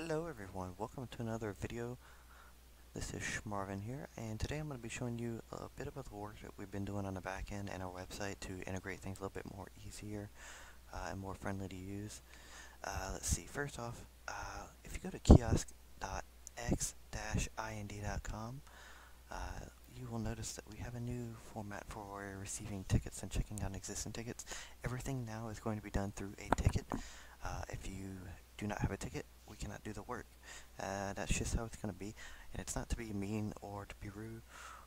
Hello everyone, welcome to another video. This is Schmarvin here, and today I'm going to be showing you a bit about the work that we've been doing on the back end and our website to integrate things a little bit more easier and more friendly to use. Let's see, first off, if you go to kiosk.x-ind.com, you will notice that we have a new format for receiving tickets and checking on existing tickets. Everything now is going to be done through a ticket. If you do not have a ticket, we cannot do the work. That's just how it's going to be, and it's not to be mean or to be rude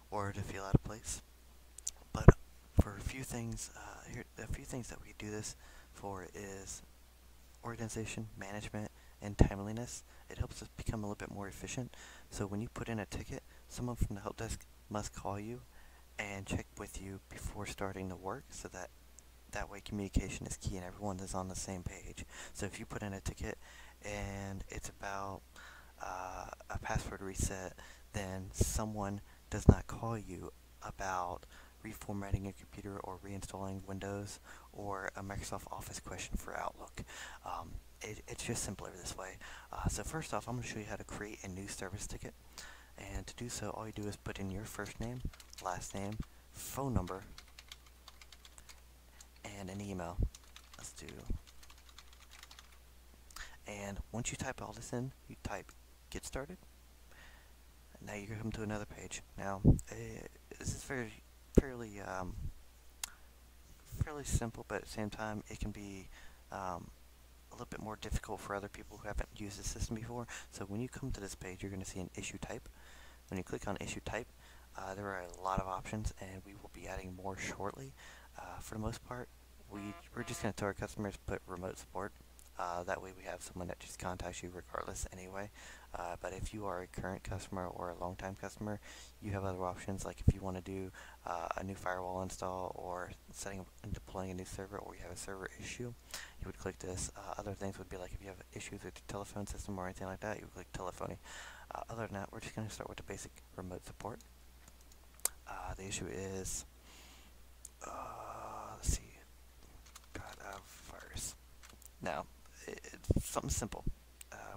or to feel out of place. But for a few things, a few things that we do this for is organization, management, and timeliness. It helps us become a little bit more efficient. So when you put in a ticket, someone from the help desk must call you and check with you before starting the work, so that way communication is key and everyone is on the same page. So if you put in a ticket and it's about a password reset, then someone does not call you about reformatting your computer or reinstalling Windows or a Microsoft Office question for Outlook. It's just simpler this way. So first off, I'm going to show you how to create a new service ticket. And to do so, all you do is put in your first name, last name, phone number, and an email. Let's do. And once you type all this in, you type get started. Now you come to another page. Now, this is fairly simple, but at the same time, it can be a little bit more difficult for other people who haven't used the system before. So when you come to this page, you're going to see an issue type. When you click on issue type, there are a lot of options, and we will be adding more shortly. For the most part, we're just going to tell our customers put remote support. That way we have someone that just contacts you regardless anyway. But if you are a current customer or a long-time customer, you have other options, like if you want to do a new firewall install or setting up and deploying a new server, or you have a server issue, you would click this. Other things would be like if you have issues with your telephone system or anything like that, you would click telephony. Other than that, we're just going to start with the basic remote support. The issue is, let's see, got a virus. Now, it's something simple.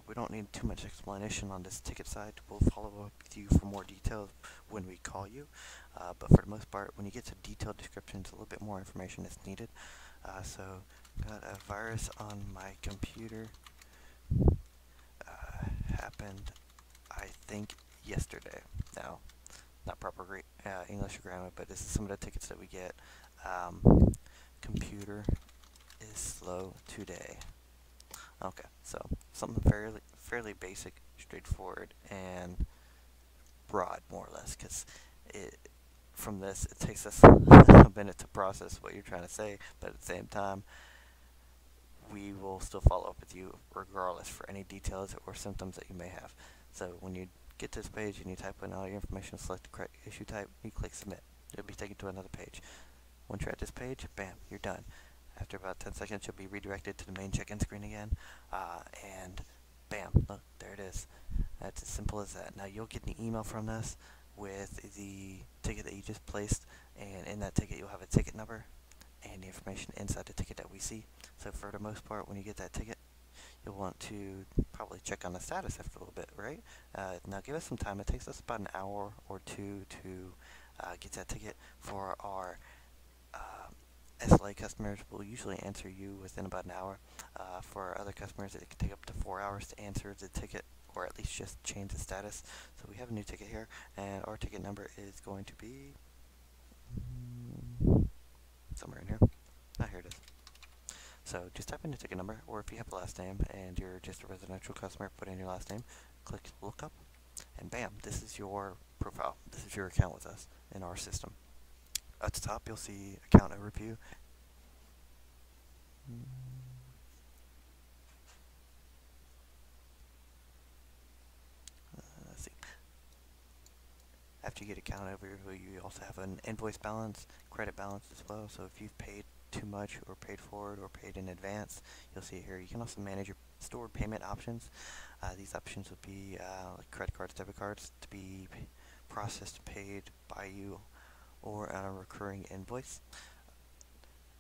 We don't need too much explanation on this ticket side. We'll follow up with you for more details when we call you. But for the most part, when you get to detailed descriptions, a little bit more information is needed. So, got a virus on my computer. Happened, I think, yesterday. Now, not proper English grammar, but this is some of the tickets that we get. Computer is slow today. Okay, so something fairly basic, straightforward, and broad, more or less, because from this, it takes us a minute to process what you're trying to say, but at the same time, we will still follow up with you regardless for any details or symptoms that you may have. So when you get to this page and you type in all your information, select the correct issue type, you click submit. You'll be taken to another page. Once you're at this page, bam, you're done. After about 10 seconds, you'll be redirected to the main check-in screen again, and bam, look, there it is. That's as simple as that. Now, you'll get an email from us with the ticket that you just placed, and in that ticket, you'll have a ticket number and the information inside the ticket that we see. So for the most part, when you get that ticket, you'll want to probably check on the status after a little bit, right? Now, give us some time. It takes us about an hour or two to get that ticket. For our SLA customers, will usually answer you within about an hour. For other customers, it can take up to 4 hours to answer the ticket, or at least just change the status. So we have a new ticket here, and our ticket number is going to be somewhere in here. Here it is. So just type in the ticket number, or if you have a last name and you're just a residential customer, put in your last name, click Lookup, and bam, this is your profile. This is your account with us in our system. At the top, you'll see account overview. Let's see. After you get account overview, you also have an invoice balance, credit balance as well. So if you've paid too much or paid forward or paid in advance, you'll see it here. You can also manage your stored payment options. These options would be like credit cards, debit cards, to be processed, paid by you, or on a recurring invoice.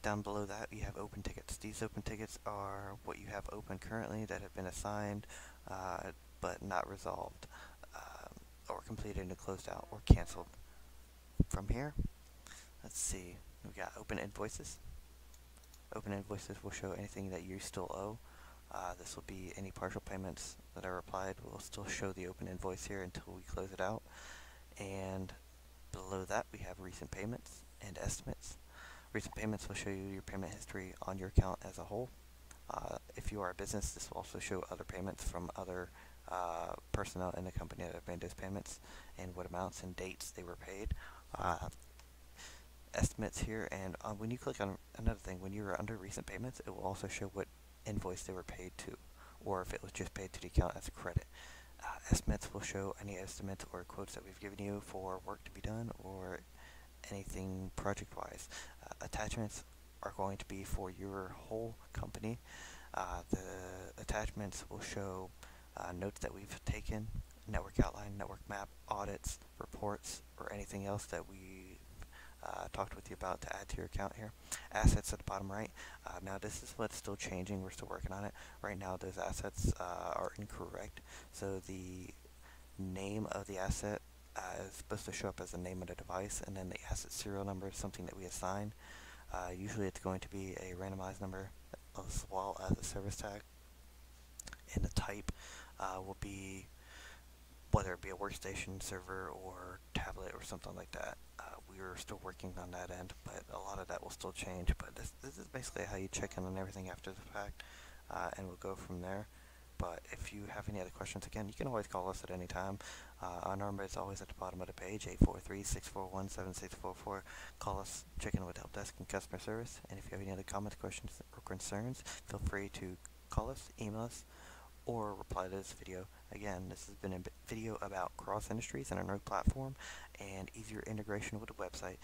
Down below that, you have open tickets. These open tickets are what you have open currently that have been assigned but not resolved, or completed and closed out or canceled. From here, let's see, we got open invoices. Open invoices will show anything that you still owe. This will be any partial payments that are applied. We'll still show the open invoice here until we close it out. And below that, we have recent payments and estimates. Recent payments will show you your payment history on your account as a whole. If you are a business, this will also show other payments from other personnel in the company that have made those payments and what amounts and dates they were paid. Estimates here, and when you click on another thing, when you're under recent payments, it will also show what invoice they were paid to, or if it was just paid to the account as a credit. Estimates will show any estimates or quotes that we've given you for work to be done or anything project-wise. Attachments are going to be for your whole company. The attachments will show notes that we've taken, network outline, network map, audits, reports, or anything else that we talked with you about to add to your account here. Assets at the bottom right. Now this is what's still changing. We're still working on it. Right now those assets are incorrect. So the name of the asset is supposed to show up as the name of the device, and then the asset serial number is something that we assign. Usually it's going to be a randomized number as well as a service tag. And the type will be whether it be a workstation, server, or tablet, or something like that. We're still working on that end, but a lot of that will still change. But this is basically how you check in on everything after the fact, and we'll go from there. But if you have any other questions, again, you can always call us at any time. Our number is always at the bottom of the page, 843-641-7644. Call us, check in with Help Desk and Customer Service. And if you have any other comments, questions, or concerns, feel free to call us, email us, or reply to this video. Again, this has been a video about cross industries and a node platform and easier integration with the website.